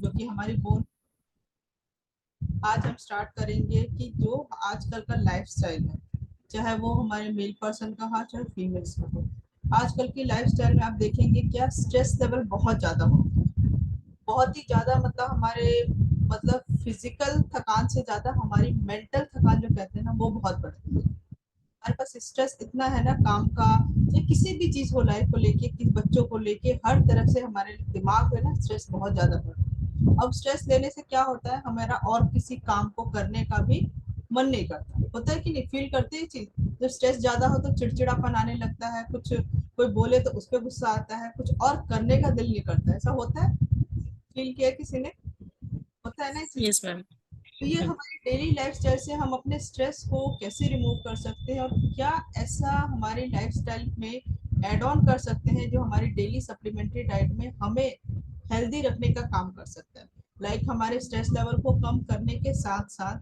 जो कि हमारी बोन। आज हम स्टार्ट करेंगे कि जो आजकल का लाइफस्टाइल है, चाहे वो हमारे मेल पर्सन का हो चाहे फीमेल्स का हो, आजकल की लाइफस्टाइल में आप देखेंगे क्या स्ट्रेस लेवल बहुत ज़्यादा हो, बहुत ही ज़्यादा। मतलब हमारे मतलब फिजिकल थकान से ज़्यादा हमारी मेंटल थकान जो कहते हैं ना, वो बहुत बढ़ती है। हमारे पास स्ट्रेस इतना है ना, काम का या किसी भी चीज़ को, लाइफ को लेके, किस बच्चों को लेके, हर तरफ से हमारे दिमाग में ना स्ट्रेस बहुत ज़्यादा बढ़ता है। अब स्ट्रेस लेने से क्या होता है, हमारा और किसी काम को करने का भी मन नहीं करता। होता है कि नहीं, फील करते हैं चीज। जब स्ट्रेस ज्यादा हो तो चिड़चिड़ापन आने लगता है, कुछ कोई बोले तो उस पर गुस्सा आता है, कुछ और करने का दिल नहीं करता। ऐसा होता है, फील किया किसी ने? होता है ना ये चीज। Yes ma'am. तो ये हमारी डेली लाइफस्टाइल से हम अपने स्ट्रेस को कैसे रिमूव कर सकते हैं, और क्या ऐसा हमारी लाइफस्टाइल में ऐड ऑन कर सकते हैं जो हमारी डेली सप्लीमेंट्री डाइट में हमें हेल्दी रखने का काम कर सकता है। लाइक हमारे स्ट्रेस लेवल को कम करने के साथ साथ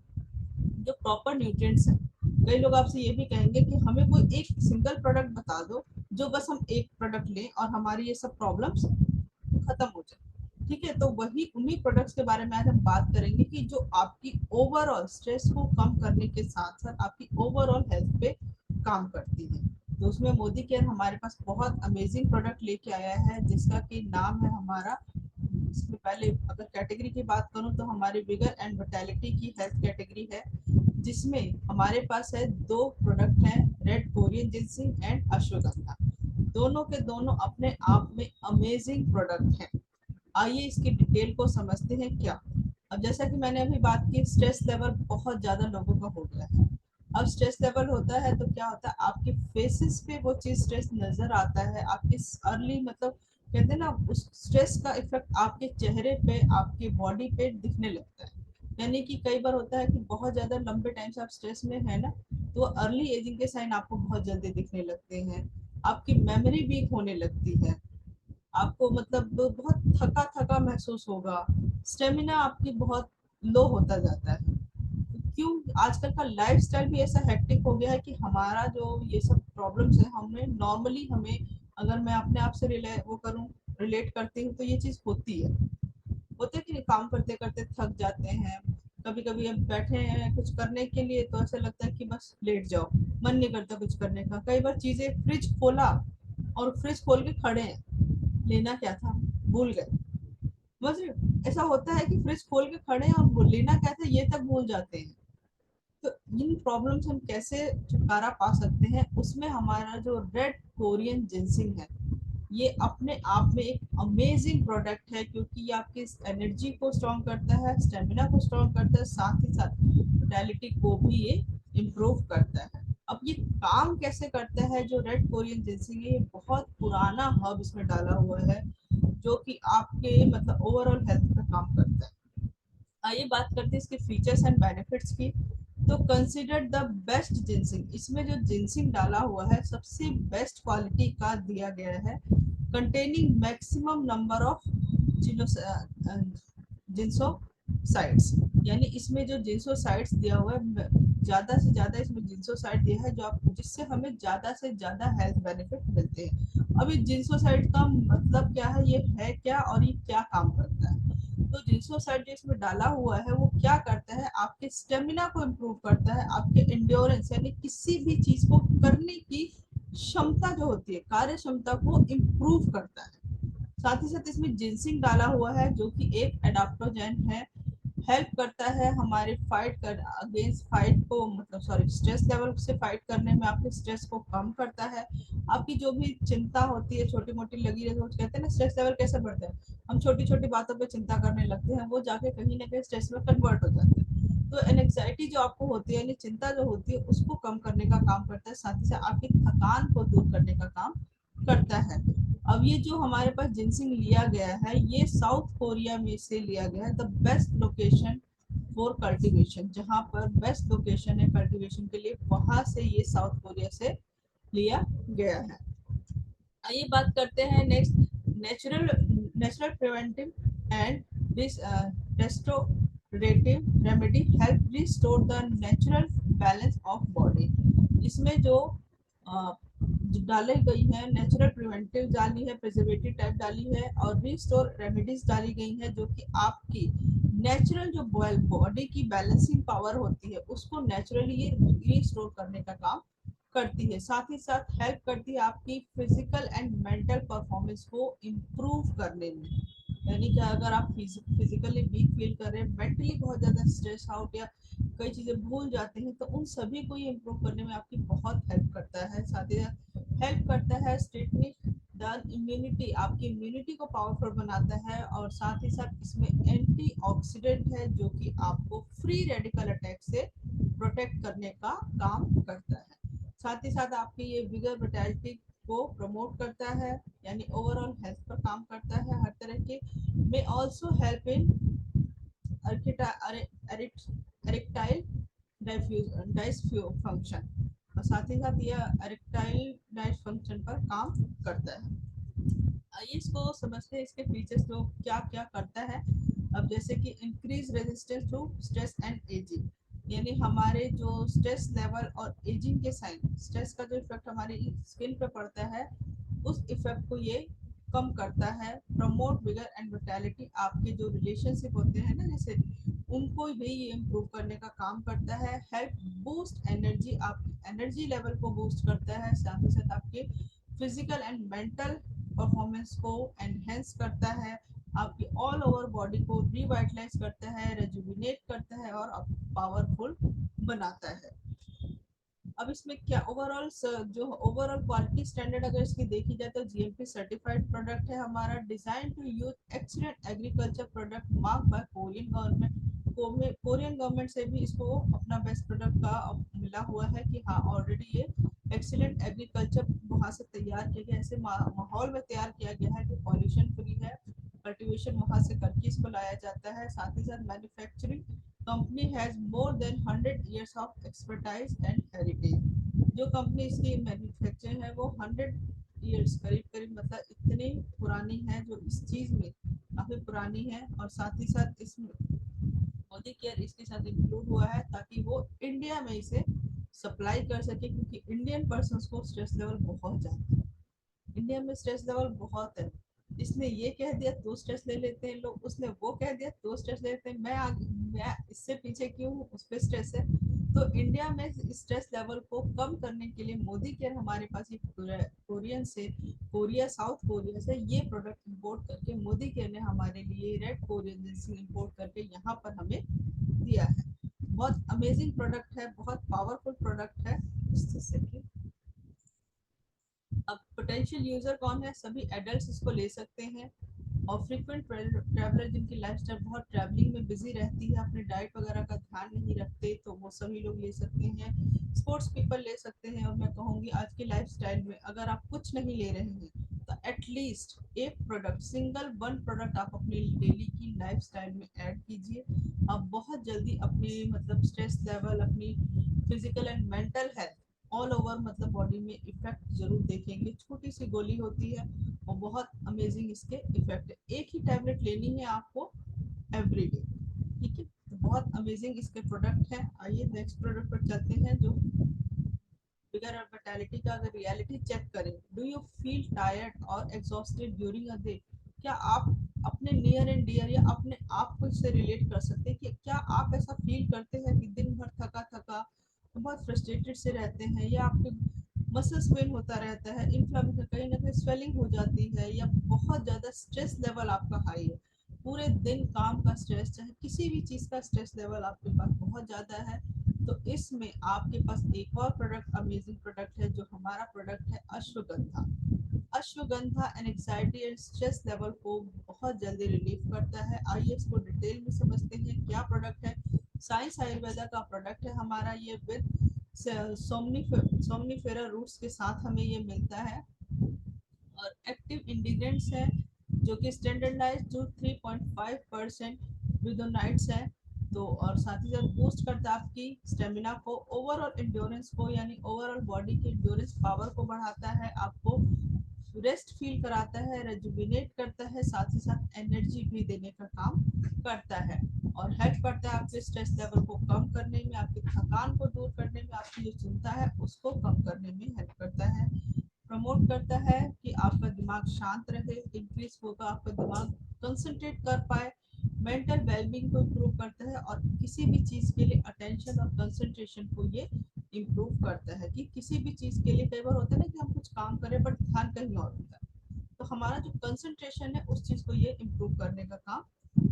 जो प्रॉपर न्यूट्रिएंट्स हैं। कई लोग आपसे ये भी कहेंगे कि हमें कोई एक सिंगल प्रोडक्ट बता दो, जो बस हम एक प्रोडक्ट लें और हमारी ये सब प्रॉब्लम्स खत्म हो जाए। ठीक है, तो वही उन्हीं प्रोडक्ट्स के बारे में आज हम बात करेंगे कि जो आपकी ओवरऑल स्ट्रेस को कम करने के साथ साथ आपकी ओवरऑल हेल्थ पे काम करती है। तो उसमें मोदी केयर हमारे पास बहुत अमेजिंग प्रोडक्ट लेके आया है, जिसका कि नाम है हमारा। इसमें पहले अगर कैटेगरी की बात करूं तो हमारी विगर एंड विटालिटी की हेल्थ कैटेगरी है, जिसमें हमारे पास है दो प्रोडक्ट हैं, red Korean ginseng and ashwagandha. दोनों के दोनों अपने आप में अमेजिंग प्रोडक्ट हैं। आइए इसकी डिटेल को समझते हैं क्या। अब जैसा कि मैंने अभी बात की, स्ट्रेस लेवल बहुत ज्यादा लोगों का हो गया है। अब स्ट्रेस लेवल होता है तो क्या होता है, आपके फेसेस पे वो चीज स्ट्रेस नजर आता है। आपके अर्ली मतलब कहते हैं ना, उस स्ट्रेस का इफेक्ट आपके चेहरे पे, आपके बॉडी पे दिखने लगता है। यानी कि कई बार होता है कि बहुत ज्यादा लंबे टाइम से आप स्ट्रेस में है ना, तो अर्ली एजिंग के साइन आपको बहुत जल्दी दिखने लगते हैं। आपकी मेमोरी वीक होने लगती है, आपको मतलब बहुत थका थका महसूस होगा, स्टेमिना आपकी बहुत लो होता जाता है। क्यों? आजकल का लाइफस्टाइल भी ऐसा हेक्टिक हो गया है कि हमारा जो ये सब प्रॉब्लम्स है, हमें नॉर्मली हमें, अगर मैं अपने आप से रिलेट करती हूँ तो ये चीज होती है। होता है कि काम करते करते थक जाते हैं, कभी कभी अब बैठे हैं कुछ करने के लिए तो ऐसा लगता है कि बस लेट जाओ, मन नहीं करता कुछ करने का। कई बार चीजें फ्रिज खोला और फ्रिज खोल के खड़े हैं, लेना क्या था भूल गए। बस ऐसा होता है कि फ्रिज खोल के खड़े हैं और लेना क्या था ये तक भूल जाते हैं। तो इन प्रॉब्लम से हम कैसे छुटकारा पा सकते हैं, उसमें हमारा जो रेड कोरियन जिंसिंग है, ये अपने आप में एक अमेजिंग प्रोडक्ट है, क्योंकि ये आपकी एनर्जी को स्ट्रॉन्ग करता है, स्टेमिना को स्ट्रॉन्ग करता है, साथ ही साथ विटालिटी को भी ये इम्प्रूव करता है। अब ये काम कैसे करता है, जो रेड कोरियन जिंसिंग है, ये बहुत पुराना हर्ब इसमें डाला हुआ है, जो कि आपके मतलब ओवरऑल हेल्थ पे काम करता है। आइए बात करते हैं इसके फीचर्स एंड बेनिफिट्स की। तो कंसिडर द बेस्ट जिंसिंग, इसमें जो जिंसिंग डाला हुआ है सबसे बेस्ट क्वालिटी का दिया गया है, कंटेनिंग मैक्सिमम नंबर ऑफ जिंसोसाइड्स। यानी इसमें जो जिंसोसाइड्स दिया हुआ है, ज्यादा से ज्यादा इसमें जिंसोसाइड दिया है, जो आप जिससे हमें ज्यादा से ज्यादा हेल्थ बेनिफिट मिलते हैं। अब ये जिंसोसाइड का मतलब क्या है, ये है क्या और ये क्या काम करता है? तो जिंसोसाइड जो इसमें डाला हुआ है वो क्या करता है, आपके स्टेमिना को इम्प्रूव करता है, आपके इंड्योरेंस यानी किसी भी चीज को करने की क्षमता जो होती है, कार्य क्षमता को इम्प्रूव करता है। साथ ही साथ इसमें जिंसिंग डाला हुआ है, जो कि एक एडाप्टोजेन है, हेल्प करता है हमारे फाइट कर अगेंस्ट फाइट को, मतलब सॉरी, स्ट्रेस लेवल से फाइट करने में आपके स्ट्रेस को कम करता है। आपकी जो भी चिंता होती है छोटी मोटी लगी रहती है, कहते हैं ना स्ट्रेस लेवल कैसे बढ़ता है, हम छोटी छोटी बातों पे चिंता करने लगते हैं, वो जाके कहीं ना कहीं स्ट्रेस में कन्वर्ट हो जाते हैं। तो एनजाइटी जो आपको होती है, यानी चिंता जो होती है, उसको कम करने का काम करता है, साथ ही साथ आपकी थकान को दूर करने का काम करता है। अब ये जो हमारे पास जिनसिंग लिया गया है, ये साउथ कोरिया में से लिया गया है, the best location for cultivation, जहाँ पर बेस्ट लोकेशन है कल्टीवेशन के लिए, वहां से ये साउथ कोरिया से लिया गया है। आइए बात करते हैं next, natural natural preventive and this restorative remedy help restore the natural balance of body. इसमें जो डाली गई है, नेचुरल प्रिवेंटिव डाली है, प्रिजर्वेटिव टाइप डाली है और रिस्टोर रेमेडीज डाली गई है, जो कि आपकी नेचुरल जो बॉडी की बैलेंसिंग पावर होती है उसको नेचुरली रिस्टोर करने का काम करती है। साथ ही साथ हेल्प करती है आपकी फिजिकल एंड मेंटल परफॉर्मेंस को इम्प्रूव करने में। यानी कि अगर आप फिजिकली वीक फील कर रहे हैं, मेंटली बहुत ज़्यादा स्ट्रेस आउट या कई चीज़ें भूल जाते हैं, तो उन सभी को ये इम्प्रूव करने में आपकी बहुत हेल्प करता है। साथ ही साथ हेल्प करता है स्ट्रेटनिंग द इम्यूनिटी, आपकी इम्यूनिटी को पावरफुल बनाता है। और साथ ही साथ इसमें एंटीऑक्सीडेंट है जो कि आपको फ्री रेडिकल अटैक से प्रोटेक्ट करने का काम करता है। साथ ही साथ आपकी ये विगर विटैलिटी को प्रमोट करता है, यानी ओवरऑल हेल्थ पर काम करता है हर तरह के। May also help in erectile function, और साथ ही साथ यह एरेक्टाइल फंक्शन पर काम करता है। आइए इसको समझते हैं, इसके फीचर्स तो क्या क्या करता है। अब जैसे कि increase resistance to stress and ageing, यानी हमारे जो स्ट्रेस लेवल और एजिंग के साइन, स्ट्रेस का जो इफेक्ट हमारी स्किन पे पड़ता है उस इफेक्ट को ये कम करता है। प्रमोट विगर एंड विटैलिटी, आपके जो रिलेशनशिप होते हैं ना जैसे, उनको भी ये इम्प्रूव करने का काम करता है। हेल्प बूस्ट एनर्जी, आपकी एनर्जी लेवल को बूस्ट करता है। साथ ही साथ आपके फिजिकल एंड मेंटल परफॉर्मेंस को एनहेंस करता है। आपकी ऑल ओवर बॉडी को रिवाइटलाइज करता है, रेजुविनेट करता है और पावरफुल बनाता है। अब इसमें क्या ओवरऑल जो ओवरऑल क्वालिटी स्टैंडर्ड अगर इसकी देखी जाए तो जीएमपी सर्टिफाइड प्रोडक्ट है हमारा। Design to use excellent agriculture product mark by Korean government. Korean government से भी इसको अपना बेस्ट प्रोडक्ट का मिला हुआ है कि हाँ ऑलरेडी ये एक्सीलेंट एग्रीकल्चर वहाँ से तैयार किया गया, ऐसे माहौल में तैयार किया गया है कि पॉल्यूशन फ्री है, कल्टीवेशन वहाँ से करके इसको लाया जाता है। साथ ही साथ manufacturing company has more than 100 years of expertise and heritage। जो कंपनी इसकी मैन्युफैक्चरिंग है वो 100 years करीब करीब मतलब इतनी पुरानी है, जो इस चीज में काफी पुरानी है। और साथ ही साथ इसमें मोदी केयर इसके साथ इंक्लूड हुआ है ताकि वो इंडिया में इसे सप्लाई कर सके, क्योंकि इंडियन पर्सन को स्ट्रेस लेवल बहुत ज्यादा है, इंडिया में स्ट्रेस लेवल बहुत है। इसने ये कह दिया तो स्ट्रेस ले लेते हैं लोग, उसने वो कह दिया तो स्ट्रेस ले लेते हैं, मैं इससे पीछे क्यों हूँ, उस पर स्ट्रेस है। तो इंडिया में स्ट्रेस लेवल को कम करने के लिए मोदी केयर हमारे पास ये कोरियन से, कोरिया साउथ कोरिया से ये प्रोडक्ट इंपोर्ट करके मोदी केयर ने हमारे लिए रेड कोरियन से इंपोर्ट करके यहाँ पर हमें दिया है। बहुत अमेजिंग प्रोडक्ट है, बहुत पावरफुल प्रोडक्ट है। अब पोटेंशियल यूजर कौन है, सभी एडल्ट्स इसको ले सकते हैं। और फ्रीक्वेंट ट्रैवलर जिनकी लाइफस्टाइल बहुत ट्रैवलिंग में बिजी रहती है, अपने डाइट वगैरह का ध्यान नहीं रखते, तो वो सभी लोग ले सकते हैं। स्पोर्ट्स पीपल ले सकते हैं। और मैं कहूँगी आज की लाइफस्टाइल में अगर आप कुछ नहीं ले रहे हैं तो एटलीस्ट एक प्रोडक्ट, सिंगल वन प्रोडक्ट आप अपनी डेली की लाइफस्टाइल में ऐड कीजिए। आप बहुत जल्दी अपनी मतलब स्ट्रेस लेवल, अपनी physical and mental health all over मतलब बॉडी में इफेक्ट जरूर देखेंगे। छोटी सी गोली होती है और बहुत अमेजिंग इसके इफेक्ट है। एक ही टैबलेट लेनी है आपको एवरीडे, ठीक है। तो बहुत अमेजिंग इसके प्रोडक्ट है। आइए नेक्स्ट प्रोडक्ट पर चलते हैं, जो फिगर और विटालिटी का अगर रियलिटी चेक करें। डू यू फील टायर्ड और एग्जॉस्टेड ड्यूरिंग अ डे, क्या आप अपने नियर एंड डियर या अपने आप को इससे रिलेट कर सकते हैं कि क्या आप ऐसा फील करते हैं कि दिन भर थका थका बहुत फ्रस्ट्रेटेड से रहते हैं, या आपके मसल्स पेन होता रहता है, इन्फ्लेमेशन कहीं ना कहीं स्वेलिंग हो जाती है, या बहुत ज़्यादा स्ट्रेस लेवल आपका हाई है, पूरे दिन काम का स्ट्रेस, चाहे किसी भी चीज़ का स्ट्रेस लेवल आपके पास बहुत ज़्यादा है, तो इसमें आपके पास एक और प्रोडक्ट, अमेजिंग प्रोडक्ट है, जो हमारा प्रोडक्ट है ashwagandha. Ashwagandha anxiety and stress level को बहुत जल्दी रिलीफ करता है। आइए इसको डिटेल में समझते हैं क्या प्रोडक्ट है। साइंस आयुर्वेदा का प्रोडक्ट है हमारा ये, विद सोमनीफेरा रूट्स के साथ हमें ये मिलता है। और एक्टिव इंग्रेडिएंट्स है जो कि स्टैंडर्डाइज जो 3.5% विदोनाइट्स है। तो और साथ ही साथ बूस्ट करता है आपकी स्टेमिना को, ओवरऑल इंड्योरेंस को, यानी ओवरऑल बॉडी की इंड्योरेंस पावर को बढ़ाता है, आपको रेस्ट फील कराता है, रेजुविनेट करता है, साथ ही साथ एनर्जी भी देने का काम करता है। और हेल्प करता है आपके स्ट्रेस लेवल को कम करने में, आपकी थकान को दूर करने में, आपकी जो चिंता है उसको कम करने में हेल्प करता है। प्रमोट करता है कि आपका दिमाग शांत रहे, इंक्रीज होगा, आपका दिमाग कंसंट्रेट कर पाए, मेंटल वेलबींग को इम्प्रूव करता है और किसी भी चीज़ के लिए अटेंशन और कंसंट्रेशन को ये इम्प्रूव करता है। कि किसी भी चीज़ के लिए कई बार होता है ना कि हम कुछ काम करें बट ध्यान कहीं और होता है, तो हमारा जो कंसंट्रेशन है उस चीज़ को ये इम्प्रूव करने का काम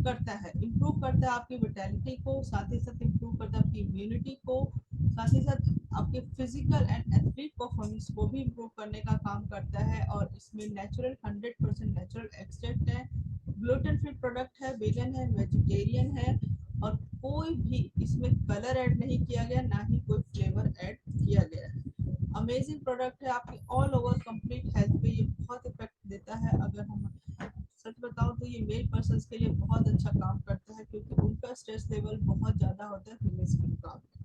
करता है। इम्प्रूव करता है आपकी विटेलिटी को, साथ ही साथ इम्प्रूव करता है आपकी इम्यूनिटी को, साथ ही साथ आपके फिजिकल एंड एथलीट परफॉर्मेंस को भी इम्प्रूव करने का काम करता है। और इसमें नेचुरल 100% नेचुरल एक्सट्रैक्ट है, ग्लूटेन फ्री प्रोडक्ट है, वेगन है, वेजिटेरियन है और कोई भी इसमें कलर ऐड नहीं किया गया, ना ही कोई फ्लेवर ऐड किया गया है। अमेजिंग प्रोडक्ट है, आपकी ऑल ओवर कंप्लीट हेल्थ पे ये बहुत इफेक्ट देता है। अगर हम सच बताओ तो ये मेल पर्सन के लिए बहुत अच्छा काम करता है, क्योंकि उनका स्ट्रेस लेवल बहुत ज़्यादा होता है फीमेल्स के मुकाबले।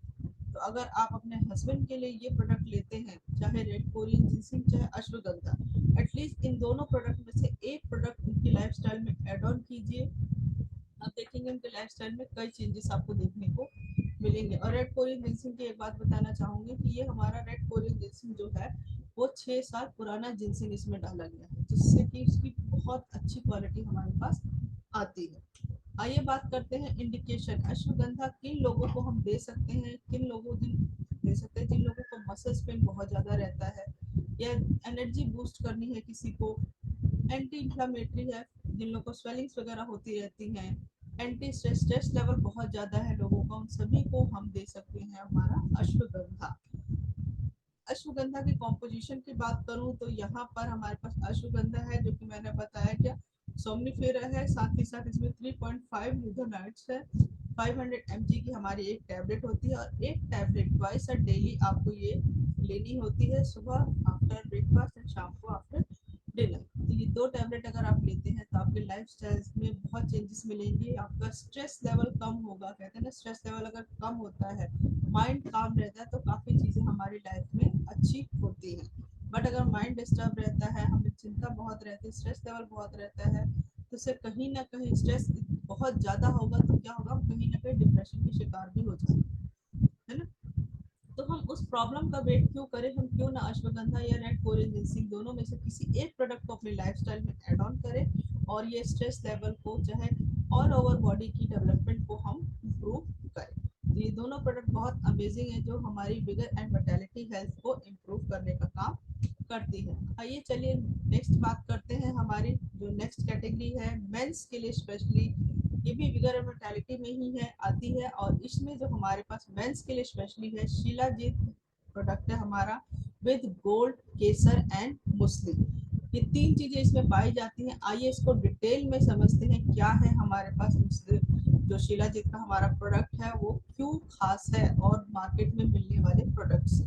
तो अगर आप अपने हस्बैंड के लिए ये प्रोडक्ट लेते हैं, चाहे रेड कोरियन जिनसिंग चाहे अश्वगंधा, एटलीस्ट इन दोनों प्रोडक्ट में से एक प्रोडक्ट उनकी लाइफस्टाइल में ऐड ऑन कीजिए। आप देखेंगे उनके लाइफस्टाइल में कई चेंजेस आपको देखने को मिलेंगे। और रेड कोरियन जिनसिंग की एक बात बताना चाहूँगी कि ये हमारा रेड कोरियन जिनसिंग जो है वो 6 साल पुराना जिनसिंग इसमें डाला गया है, जिससे कि उसकी बहुत अच्छी क्वालिटी हमारे पास आती है। आइए बात करते हैं इंडिकेशन। अश्वगंधा किन लोगों को हम दे सकते हैं, किन लोगों को दे सकते हैं? जिन लोगों को मसल पेन बहुत ज़्यादा रहता है या एनर्जी बूस्ट करनी है किसी को, एंटी इंफ्लामेटरी है, जिन लोगों को स्वेलिंग्स वगैरह होती रहती हैं, एंटी स्ट्रेस, स्ट्रेस लेवल बहुत ज़्यादा है लोगों का, उन सभी को हम दे सकते हैं हमारा अश्वगंधा। अश्वगंधा की कॉम्पोजिशन की बात करूं तो यहाँ पर हमारे पास अश्वगंधा है जो कि मैंने बताया क्या सोमनीफेरा है, साथ ही साथ इसमें 3.5 ल्यूथोनाइड्स है। 500 mg की हमारी एक टैबलेट होती है और एक टैबलेट ट्वाइस अ डेली आपको ये लेनी होती है, सुबह आफ्टर ब्रेकफास्ट एंड शाम को आफ्टर डिनर। तो ये 2 टैबलेट अगर आप लेते हैं तो आपके लाइफस्टाइल में बहुत चेंजेस मिलेंगे, आपका स्ट्रेस लेवल कम होगा। कहते हैं ना स्ट्रेस लेवल अगर कम होता है, माइंड काम रहता है, तो काफ़ी चीज़ें हमारी लाइफ में अच्छी होती हैं। बट अगर माइंड डिस्टर्ब रहता है, हमें चिंता बहुत रहती है, स्ट्रेस लेवल बहुत रहता है, तो उससे कहीं ना कहीं स्ट्रेस बहुत ज़्यादा होगा तो क्या होगा, हम कहीं ना कहीं डिप्रेशन के शिकार भी हो जाएंगे, है ना। तो हम उस प्रॉब्लम का वेट क्यों करें, हम क्यों ना अश्वगंधा या रेड कोरियन जिनसिंग दोनों में से किसी एक प्रोडक्ट को अपनी लाइफस्टाइल में ऐड ऑन करें और ये स्ट्रेस लेवल को चाहे ऑल ओवर बॉडी की डेवलपमेंट को हम इम्प्रूव करें। तो ये दोनों प्रोडक्ट बहुत अमेजिंग है जो हमारी विगर एंड विटेलिटी हेल्थ को इम्प्रूव करने का काम करती है। आइए चलिए नेक्स्ट बात करते हैं। हमारी जो नेक्स्ट कैटेगरी है मेंस के लिए स्पेशली, ये भी विगर एंड विटालिटी में ही है आती है, और इसमें जो हमारे पास मेंस के लिए स्पेशली है शिलाजीत प्रोडक्ट है हमारा, with gold, Kesar and Muslim. ये 3 चीजें इसमें पाई जाती हैं। आइए इसको डिटेल में समझते हैं क्या है हमारे पास जो शिलाजीत का हमारा प्रोडक्ट है वो क्यों खास है और मार्केट में मिलने वाले प्रोडक्ट से।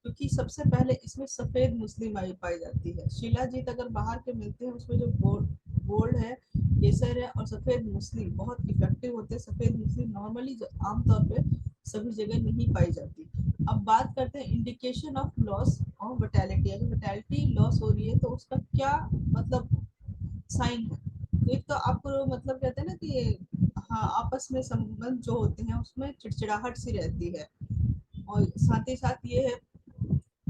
क्योंकि सबसे पहले इसमें सफेद मुस्लिम आई पाई जाती है। शिलाजीत अगर बाहर के मिलते हैं उसमें जो गोल्ड है, केसर है और सफेद मुस्लिम बहुत इफेक्टिव होते हैं। सफेद मुस्लिम नॉर्मली आमतौर पे सभी जगह नहीं पाई जाती। अब बात करते हैं indication of loss of vitality. अगर विटेलिटी लॉस हो रही है तो उसका क्या मतलब साइन है। तो एक तो आपको मतलब कहते हैं ना कि हाँ आपस में संबंध जो होते हैं उसमें चिड़चिड़ाहट सी रहती है, और साथ ही साथ ये है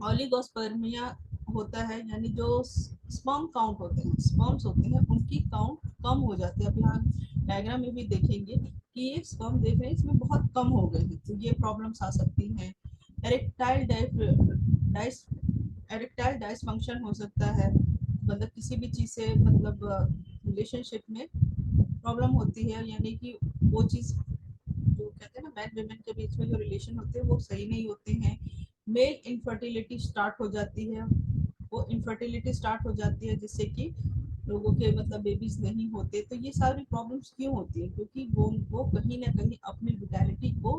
ओलिगोस्पर्मिया होता है, यानी जो स्पर्म काउंट होते हैं, स्पर्म्स होते हैं उनकी काउंट कम हो जाती है। अब यहाँ डायग्राम में भी देखेंगे कि ये स्पर्म देख रहे हैं इसमें बहुत कम हो गए हैं, तो ये प्रॉब्लम्स आ सकती हैं। एरेक्टाइल डाइस एरेक्टाइल डाइसफंक्शन हो सकता है, मतलब किसी भी चीज़ से मतलब रिलेशनशिप में प्रॉब्लम होती है, यानी कि वो चीज़ जो कहते हैं ना मैन वुमेन के बीच में जो रिलेशन होते हैं वो सही नहीं होते हैं। मेल इनफर्टिलिटी स्टार्ट हो जाती है, वो इनफर्टिलिटी स्टार्ट हो जाती है जिससे कि लोगों के मतलब बेबीज नहीं होते। तो ये सारी प्रॉब्लम्स क्यों होती है, क्योंकि वो कहीं ना कहीं अपनी विटैलिटी को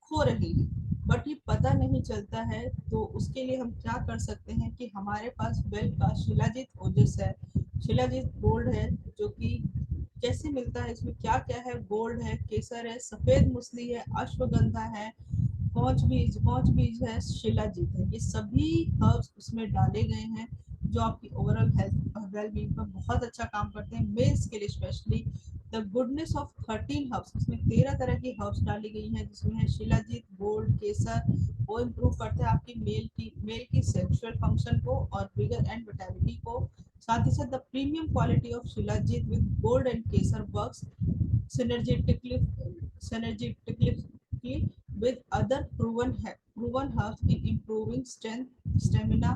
खो रही है, बट ये पता नहीं चलता है। तो उसके लिए हम क्या कर सकते हैं कि हमारे पास वेल का शिलाजीत ओजस है, शिलाजीत गोल्ड है, जो कि कैसे मिलता है, इसमें क्या क्या है, गोल्ड है, केसर है, सफेद मुसली है, अश्वगंधा है, पहुंच बीज है, शिलाजीत है। ये सभी हर्ब्स उसमें डाले गए हैं जो आपकी ओवरऑल हेल्थ वेलबींग पर बहुत अच्छा काम करते हैं। मेल्स के लिए specially the goodness of 13 herbs, इसमें 13 तरह की हर्ब्स डाली गई हैं, जिसमें है शिलाजीत, गोल्ड, केसर, वो इम्प्रूव करता है आपकी मेल की सेक्सुअल फंक्शन को और विगल एंड विटालिटी को। साथ ही साथ the premium quality of shilajit with gold and Kesar works synergetically with other proven herbs in improving strength, stamina,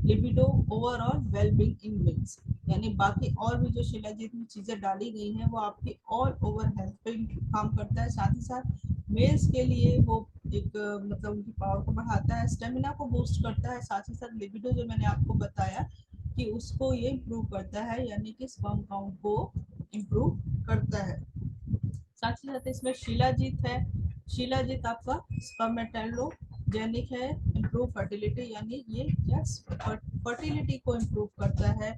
libido, overall well-being in males। यानी बाकी और भी जो शिलाजीत में चीजें डाली गई हैं वो आपकी ऑल ओवर हेल्थ पे काम करता है। साथ ही साथ मेल्स के लिए वो एक मतलब उनकी पावर को बढ़ाता है, स्टेमिना को बूस्ट करता है, साथ ही साथ लिबिडो जो मैंने आपको बताया कि उसको ये इम्प्रूव करता है, यानी कि स्पर्म काउंट को इम्प्रूव करता है। साथ ही साथ इसमें शिलाजीत है। शिलाजीत आपका स्पर्मेटोजेनिक है, इम्प्रूव फर्टिलिटी, यानी ये क्या फर्टिलिटी को इम्प्रूव करता है।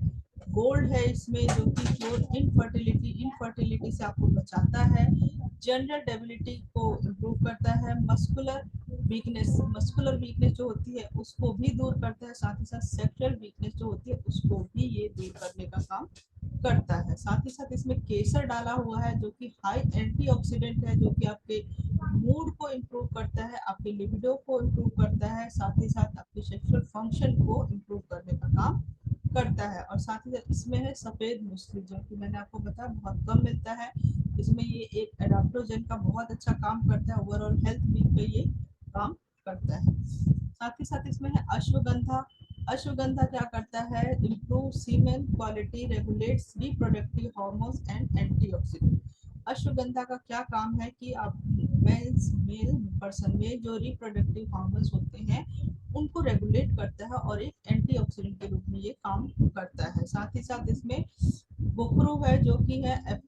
गोल्ड है इसमें जो कि क्योर इनफर्टिलिटी से आपको बचाता है। जनरल डेबिलिटी को इम्प्रूव करता है। मस्कुलर वीकनेस जो होती है उसको भी दूर करता है। साथ ही साथ सेक्सुअल वीकनेस जो होती है उसको भी ये दूर करने का काम करता है। साथ ही साथ इसमें केसर डाला हुआ है जो कि हाई एंटीऑक्सीडेंट है, जो कि आपके मूड को इम्प्रूव करता है, आपके लिबिडो को इम्प्रूव करता है, साथ ही साथ आपके सेक्सुअल फंक्शन को इम्प्रूव करने का काम करता है। और साथ ही साथ इसमें है सफेद मूसली जो कि मैंने आपको बताया बहुत कम मिलता है। इसमें ये एक एडाप्टोजन का बहुत अच्छा काम करता है, ओवरऑल हेल्थ पे ये काम करता है। साथ ही साथ इसमें है अश्वगंधा। अश्वगंधा क्या करता है, improve semen quality, regulates reproductive hormones and antioxidant. Ashwagandha का क्या काम है कि आप मेल पर्सन में जो रिप्रोडक्टिव हार्मोन्स होते हैं उनको रेगुलेट करता है और एक एंटीऑक्सीडेंट के रूप में ये काम करता है। साथ ही साथ इसमें बुकरू है जो कि है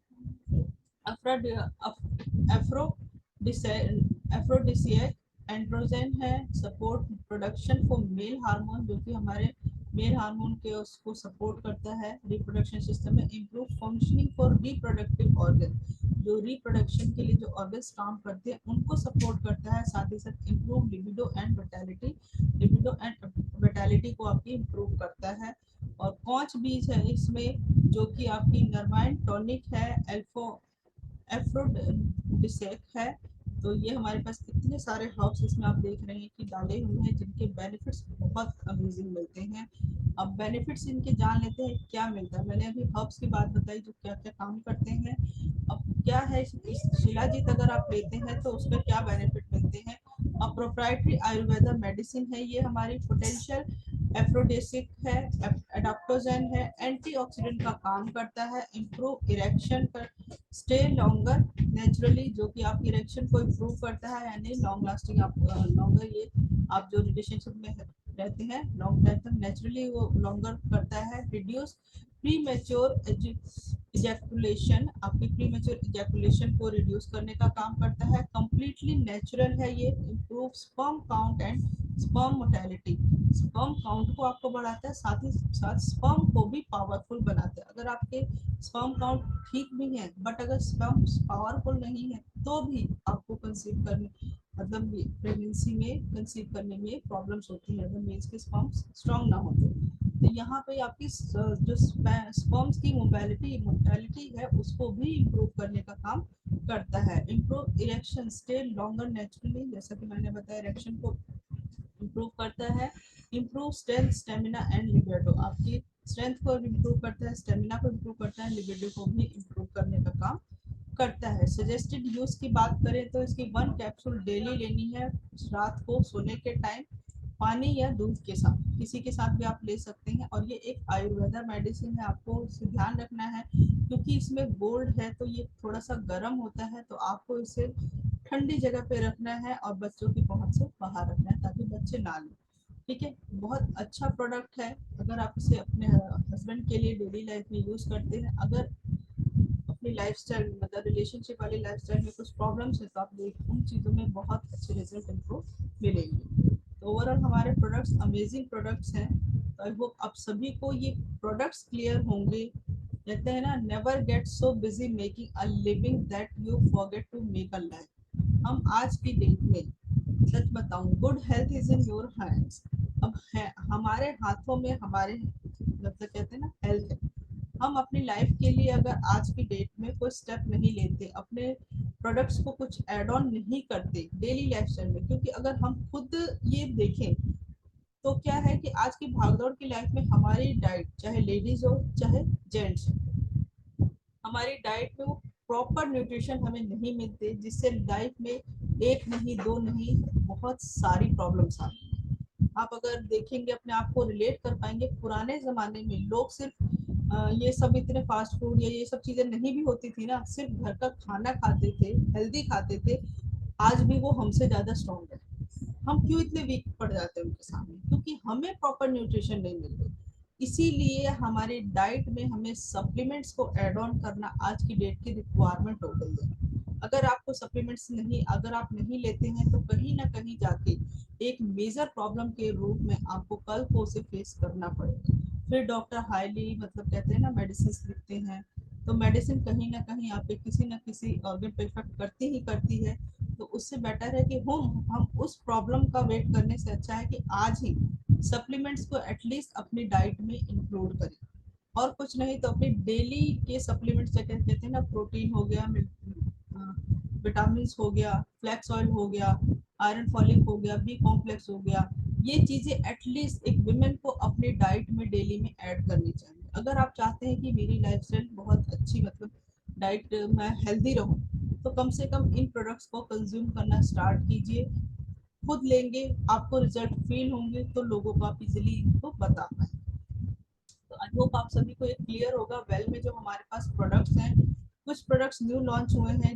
एफ्रोडिसिएक, एंड्रोजन है, support production for male hormone जो कि हमारे मेल हार्मोन के उसको सपोर्ट करता है रिप्रोडक्शन सिस्टम में। Improve functioning for reproductive organ, जो रिप्रोडक्शन के लिए जो ऑर्गन्स काम करते हैं उनको सपोर्ट करता है। साथ ही साथ इम्प्रूव लिबिडो एंड विटालिटी को आपकी इम्प्रूव करता है। और कौच बीज है इसमें जो कि आपकी नर्वाइन टॉनिक है, एफ्रोडिसिएक है। तो ये हमारे पास इतने सारे हर्ब्स इसमें आप देख रहे हैं कि डाले हुए हैं जिनके बेनिफिट्स बहुत अमेजिंग मिलते हैं। अब बेनिफिट्स इनके जान लेते हैं क्या मिलता है। मैंने अभी हर्ब्स की बात बताई जो क्या क्या काम करते हैं। अब क्या है इस शिलाजीत अगर आप लेते हैं तो उसमें क्या बेनिफिट मिलते हैं। अब प्रोप्राइटरी आयुर्वेदा मेडिसिन है, ये हमारी पोटेंशियल एफ्रोडेसिक है, एडाप्टोजन है, एंटीऑक्सीडेंट का काम करता है, इम्प्रूव इरेक्शन पर, स्टे लॉन्गर नेचुरली जो कि आपकी इरेक्शन को इम्प्रूव करता है, यानी लॉन्ग लास्टिंग आप लॉन्गर ये आप जो रिलेशनशिप में रहते हैं लॉन्ग टाइम तक नेचुरली वो लॉन्गर करता है। रिड्यूस प्रीमेच्योर इजैकुलेशन, आपकी प्रीमेच्योर इजैकुलेशन को रिड्यूस करने का काम करता है। कंप्लीटली नेचुरल है ये। Improve sperm count and sperm mortality, sperm count को आपको बढ़ाता है, साथ ही साथ स्पर्म को भी पावरफुल बनाता है। अगर आपके स्पर्म काउंट ठीक भी है बट अगर स्पर्म पावरफुल नहीं है तो भी आपको कंसीव करने मतलब प्रेगनेंसी में कंसीव करने में प्रॉब्लम्स होती है अगर मेल्स के स्पर्म्स स्ट्रांग ना हो तो यहाँ पे आपकी जो स्पर्म्स की मोटेलिटी है उसको भी इम्प्रूव करने का काम करता है। Improve erection, stay longer naturally, जैसा कि मैंने बताया इरेक्शन को इम्प्रूव करता है। Improve strength, stamina and libido, आपकी स्ट्रेंथ को इम्प्रूव करता है, स्टेमिना को इम्प्रूव करता है, लिबिडो को भी इम्प्रूव करने का काम करता है। सजेस्टेड यूज की बात करें तो इसकी 1 कैप्सूल डेली लेनी है रात को सोने के टाइम, पानी या दूध के साथ, किसी के साथ भी आप ले सकते हैं। और ये एक आयुर्वेदा मेडिसिन है, आपको इसे ध्यान रखना है क्योंकि इसमें गोल्ड है तो ये थोड़ा सा गर्म होता है, तो आपको इसे ठंडी जगह पे रखना है और बच्चों की पहुंच से बाहर रखना है ताकि बच्चे ना लें। ठीक है, बहुत अच्छा प्रोडक्ट है। अगर आप इसे अपने हस्बैंड के लिए डेली लाइफ में यूज करते हैं, अगर अपनी लाइफस्टाइल मतलब रिलेशनशिप वाली लाइफस्टाइल में कुछ प्रॉब्लम्स है तो आप देख उन चीज़ों में बहुत अच्छे रिजल्ट इनको मिलेंगे। तो ओवरऑल हमारे प्रोडक्ट्स अमेजिंग प्रोडक्ट्स हैं। तो आई होप आप सभी को ये प्रोडक्ट्स क्लियर होंगे। कहते हैं ना, never get so busy making a living that you forget to make a life. हम आज की डेट में सच बताऊं, good health is in your hands. अब है हमारे हाथों में हमारे मतलब कहते हैं ना हेल्थ है। हम अपनी लाइफ के लिए अगर आज की डेट में कोई स्टेप नहीं लेते, अपने प्रोडक्ट्स को कुछ ऐड ऑन नहीं करते डेली लाइफस्टाइल में, क्योंकि अगर हम खुद ये देखें तो क्या है कि आज की भागदौड़ की लाइफ में हमारी डाइट, चाहे लेडीज हो चाहे जेंट्स, हमारी डाइट में वो प्रॉपर न्यूट्रिशन हमें नहीं मिलते, जिससे लाइफ में एक नहीं दो नहीं बहुत सारी प्रॉब्लम्स आती हैं। आप अगर देखेंगे अपने आप को रिलेट कर पाएंगे, पुराने जमाने में लोग सिर्फ ये सब इतने फास्ट फूड या ये सब चीजें नहीं भी होती थी ना, सिर्फ घर का खाना खाते थे, हेल्दी खाते थे, आज भी वो हमसे ज्यादा स्ट्रॉन्ग है। हम क्यों इतने वीक पड़ जाते हैं उनके सामने? क्योंकि हमें प्रॉपर न्यूट्रिशन नहीं मिल रही। इसीलिए हमारी डाइट में हमें सप्लीमेंट्स को ऐड ऑन करना आज की डेट की रिक्वायरमेंट हो गई है। अगर आपको सप्लीमेंट्स नहीं, अगर आप नहीं लेते हैं तो कहीं ना कहीं जाके एक मेजर प्रॉब्लम के रूप में आपको कल को उसे फेस करना पड़ेगा। फिर डॉक्टर हाईली मतलब कहते हैं ना मेडिसिन लिखते हैं, तो मेडिसिन कहीं ना कहीं आपके किसी ना किसी ऑर्गन पे इफेक्ट करती ही करती है। तो उससे बेटर है कि हम उस प्रॉब्लम का वेट करने से अच्छा है कि आज ही सप्लीमेंट्स को एटलीस्ट अपनी डाइट में इंक्लूड करें। और कुछ नहीं तो अपनी डेली के सप्लीमेंट्स जैसे कहते हैं ना, प्रोटीन हो गया, विटामिन हो गया, फ्लैक्स ऑयल हो गया, आयरन फॉलिक हो गया, बी कॉम्प्लेक्स हो गया, ये चीजें एटलीस्ट एक विमेन को अपनी डाइट में डेली में ऐड करनी चाहिए। अगर आप चाहते हैं कि मेरी लाइफस्टाइल बहुत अच्छी मतलब डाइट मैं हेल्दी रहूं, तो कम से कम इन प्रोडक्ट्स को कंज्यूम करना स्टार्ट कीजिए। खुद लेंगे, आपको रिजल्ट फील होंगे, तो लोगों को आप इजिली इनको बता पाए। तो आई होप आप सभी को ये क्लियर होगा। वेल में जो हमारे पास प्रोडक्ट्स हैं, कुछ प्रोडक्ट्स न्यू लॉन्च हुए हैं